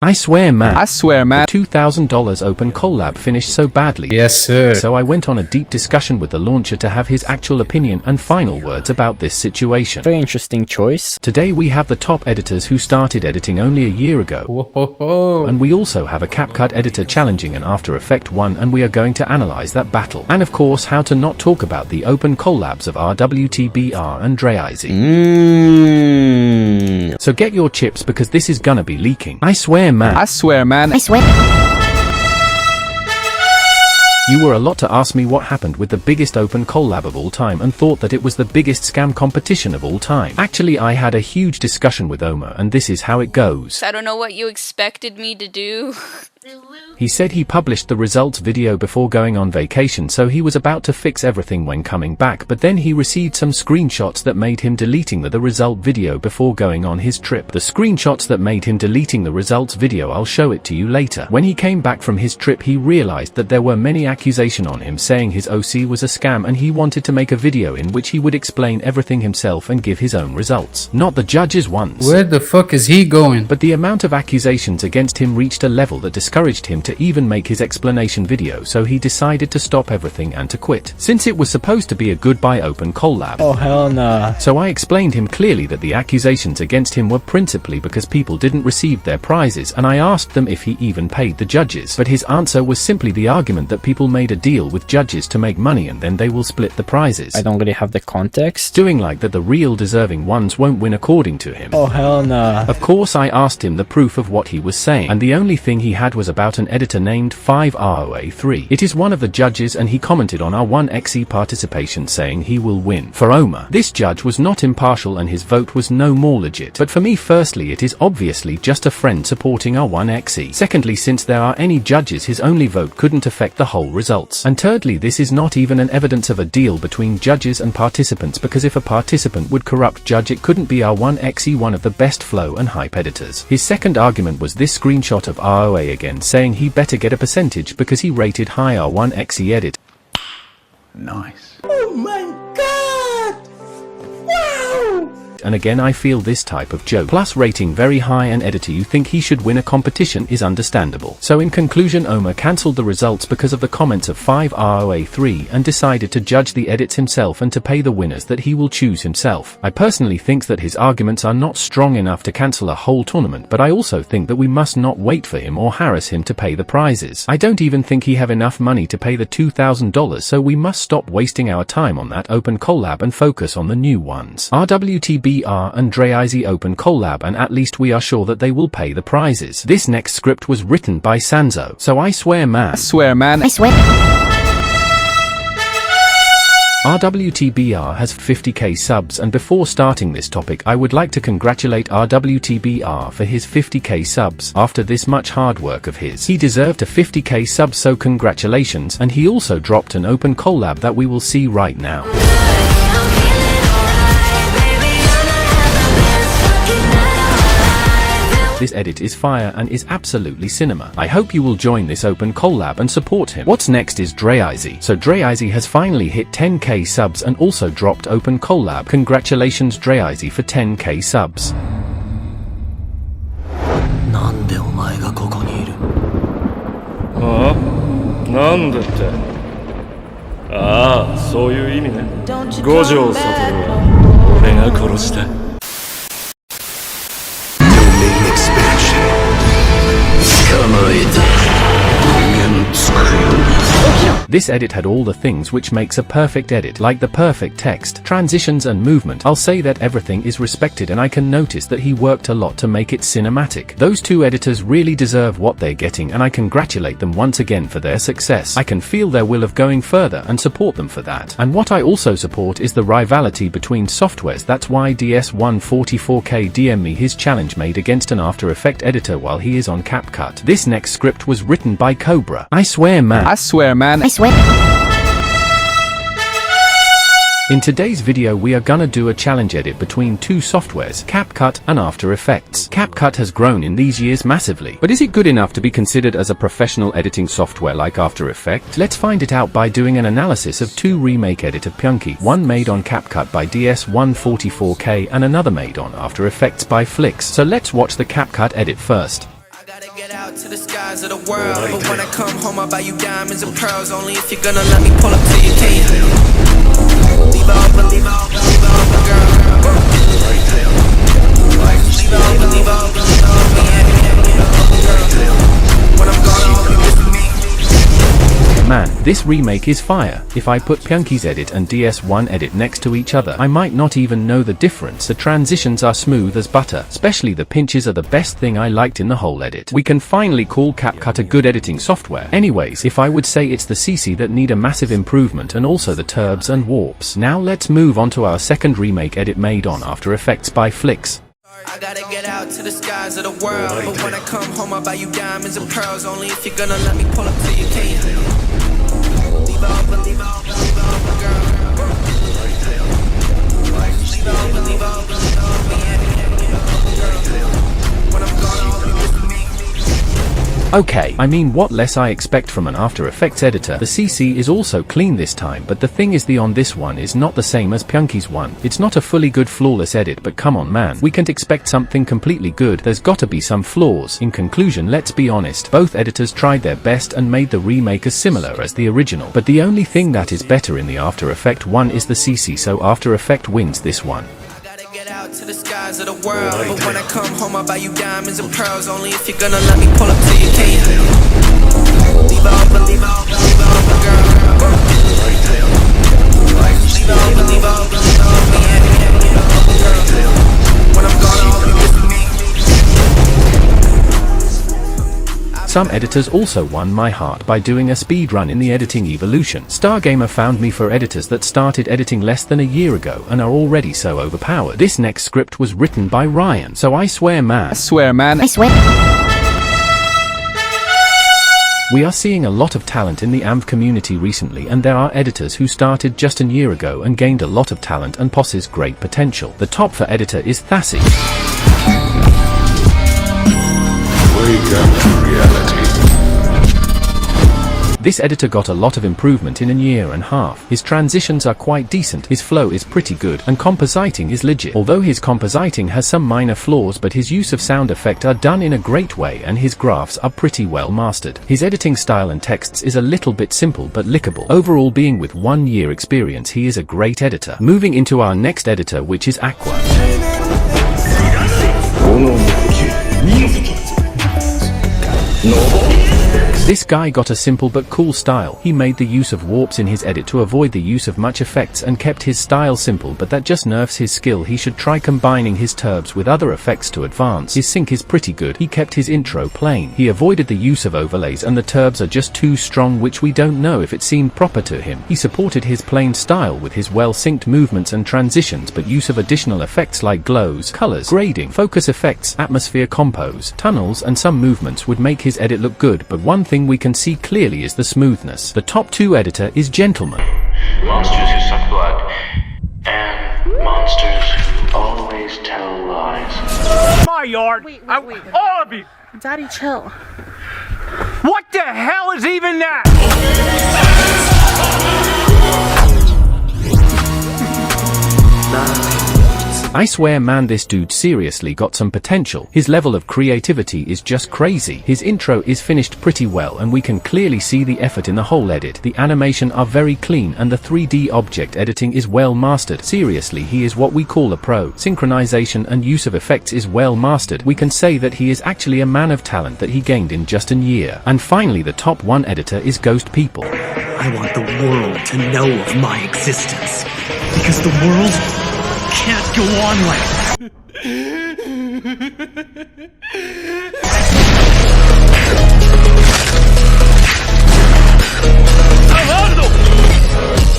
I swear man. The $2,000 open collab finished so badly. Yes, sir. So I went on a deep discussion with the launcher to have his actual opinion and final words about this situation. Very interesting choice. Today we have the top editors who started editing only a year ago. Whoa. And we also have a Capcut editor challenging an After Effects one, and we are going to analyze that battle. And of course, how to not talk about the open collabs of RWTBR and Dreizy. So get your chips because this is gonna be leaking. I swear man. You were a lot to ask me what happened with the biggest open collab of all time and thought that it was the biggest scam competition of all time. Actually, I had a huge discussion with Omar and this is how it goes. I don't know what you expected me to do. He said he published the results video before going on vacation, so he was about to fix everything when coming back, but then he received some screenshots that made him deleting the result video before going on his trip. The screenshots that made him deleting the results video, I'll show it to you later. When he came back from his trip, he realized that there were many accusations on him saying his OC was a scam, and he wanted to make a video in which he would explain everything himself and give his own results. Not the judges' ones. Where the fuck is he going? But the amount of accusations against him reached a level that discouraged him to even make his explanation video, so he decided to stop everything and to quit. Since it was supposed to be a goodbye open collab. Oh hell nah. So I explained him clearly that the accusations against him were principally because people didn't receive their prizes, and I asked them if he even paid the judges. But his answer was simply the argument that people made a deal with judges to make money and then they will split the prizes. I don't really have the context. Doing like that the real deserving ones won't win according to him. Oh hell nah. Of course I asked him the proof of what he was saying, and the only thing he had was about an editor named 5ROA3. It is one of the judges, and he commented on our 1xe participation saying he will win. For Omar, this judge was not impartial and his vote was no more legit. But for me, firstly, it is obviously just a friend supporting our 1xe. Secondly, since there are any judges, his only vote couldn't affect the whole results. And thirdly, this is not even an evidence of a deal between judges and participants, because if a participant would corrupt judge, it couldn't be our 1xe, one of the best flow and hype editors. His second argument was this screenshot of ROA again, saying he better get a percentage because he rated high our 1xe edit. Nice. Oh my god! Wow! And again, I feel this type of joke plus rating very high and editor you think he should win a competition is understandable. So in conclusion, Omar cancelled the results because of the comments of 5ROA3 and decided to judge the edits himself and to pay the winners that he will choose himself. I personally think that his arguments are not strong enough to cancel a whole tournament, but I also think that we must not wait for him or harass him to pay the prizes. I don't even think he have enough money to pay the $2,000, so we must stop wasting our time on that open collab and focus on the new ones. RWTBR and Dreizy open collab, and at least we are sure that they will pay the prizes. This next script was written by Sanzo. So I swear man. RWTBR has 50k subs, and before starting this topic I would like to congratulate RWTBR for his 50k subs. After this much hard work of his, he deserved a 50k sub, so congratulations. And he also dropped an open collab that we will see right now. This edit is fire and is absolutely cinema. I hope you will join this open collab and support him. What's next is Dreizy. So Dreizy has finally hit 10k subs and also dropped open collab. Congratulations Dreizy for 10k subs. This edit had all the things which makes a perfect edit, like the perfect text, transitions and movement. I'll say that everything is respected, and I can notice that he worked a lot to make it cinematic. Those two editors really deserve what they're getting, and I congratulate them once again for their success. I can feel their will of going further and support them for that. And what I also support is the rivalry between softwares. That's why DS144K DM me his challenge made against an After Effects editor while he is on Capcut. This next script was written by Cobra. I swear man. In today's video we are gonna do a challenge edit between two softwares, Capcut and After Effects. Capcut has grown in these years massively, but is it good enough to be considered as a professional editing software like After Effects? Let's find it out by doing an analysis of two remake edit of Pyunki, one made on Capcut by DS144K and another made on After Effects by Flikz. So let's watch the Capcut edit first. to the skies of the world, but when I come home I'll buy you diamonds and pearls. Only if you're gonna let me pull up to your cave. Leave all, believe all, girl. Leave all, believe all, when I'm gone, I'll be with me. Man, this remake is fire. If I put Pyunky's edit and DS1 edit next to each other, I might not even know the difference. The transitions are smooth as butter, especially the pinches are the best thing I liked in the whole edit. We can finally call Capcut a good editing software. Anyways, if I would say it's the CC that need a massive improvement and also the turbs and warps. Now let's move on to our second remake edit made on After Effects by Flikz. I gotta get out to the skies of the world, but when I come home I'll buy you diamonds and pearls. Only if you're gonna let me pull up to your cave. Leave all, believe all, girl. Leave all, believe all, when I'm gone, I'll be with me. Okay, I mean, what less I expect from an After Effects editor. The CC is also clean this time, but the thing is the on this one is not the same as Pyunky's one. It's not a fully good flawless edit, but come on man, we can't expect something completely good, there's gotta be some flaws. In conclusion, let's be honest, both editors tried their best and made the remake as similar as the original, but the only thing that is better in the After Effects one is the CC, so After Effects wins this one. Get out to the skies of the world, but when I come home I'll buy you diamonds and pearls. Only if you're gonna let me pull up to your cave. Leave all, believe all, girl. Leave all, believe all, when I'm gone, I'll be with me. Some editors also won my heart by doing a speed run in the editing evolution. Stargamer found me for editors that started editing less than a year ago and are already so overpowered. This next script was written by Ryan, so I swear man. I swear. We are seeing a lot of talent in the AMV community recently, and there are editors who started just a year ago and gained a lot of talent and possess great potential. The top for editor is Thassi. Wake up to reality. This editor got a lot of improvement in a year and a half. His transitions are quite decent, his flow is pretty good, and compositing is legit. Although his compositing has some minor flaws, but his use of sound effect are done in a great way and his graphs are pretty well mastered. His editing style and texts is a little bit simple but lickable. Overall, being with 1 year experience, he is a great editor. Moving into our next editor, which is Aqua. This guy got a simple but cool style. He made the use of warps in his edit to avoid the use of much effects and kept his style simple, but that just nerfs his skill. He should try combining his turbs with other effects to advance. His sync is pretty good. He kept his intro plain. He avoided the use of overlays and the turbs are just too strong, which we don't know if it seemed proper to him. He supported his plain style with his well-synced movements and transitions, but use of additional effects like glows, colors, grading, focus effects, atmosphere compose, tunnels and some movements would make his edit look good, but one thing we can see clearly is the smoothness. The top 2 editor is Gentleman. Monsters who suck blood, and monsters who always tell lies. My yard! Wait. All of you! Daddy, chill. What the hell is even that? I swear man, this dude seriously got some potential. His level of creativity is just crazy. His intro is finished pretty well and we can clearly see the effort in the whole edit. The animation are very clean and the 3D object editing is well mastered. Seriously, he is what we call a pro. Synchronization and use of effects is well mastered. We can say that he is actually a man of talent that he gained in just a year. And finally, the top 1 editor is Ghost People. I want the world to know of my existence, because the world can't go on like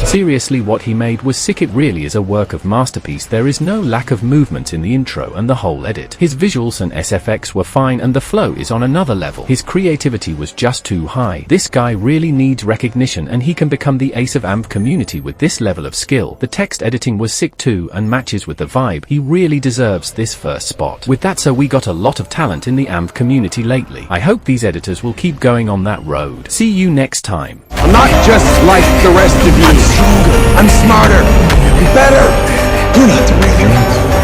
Seriously, what he made was sick. It really is a work of masterpiece. There is no lack of movement in the intro and the whole edit. His visuals and SFX were fine and the flow is on another level. His creativity was just too high. This guy really needs recognition and he can become the ace of AMV community with this level of skill. The text editing was sick too and matches with the vibe. He really deserves this first spot. With that, so we got a lot of talent in the AMV community lately. I hope these editors will keep going on that road. See you next time. I'm not just like the rest of you. I'm stronger. I'm smarter. I'm better. You're not the regular.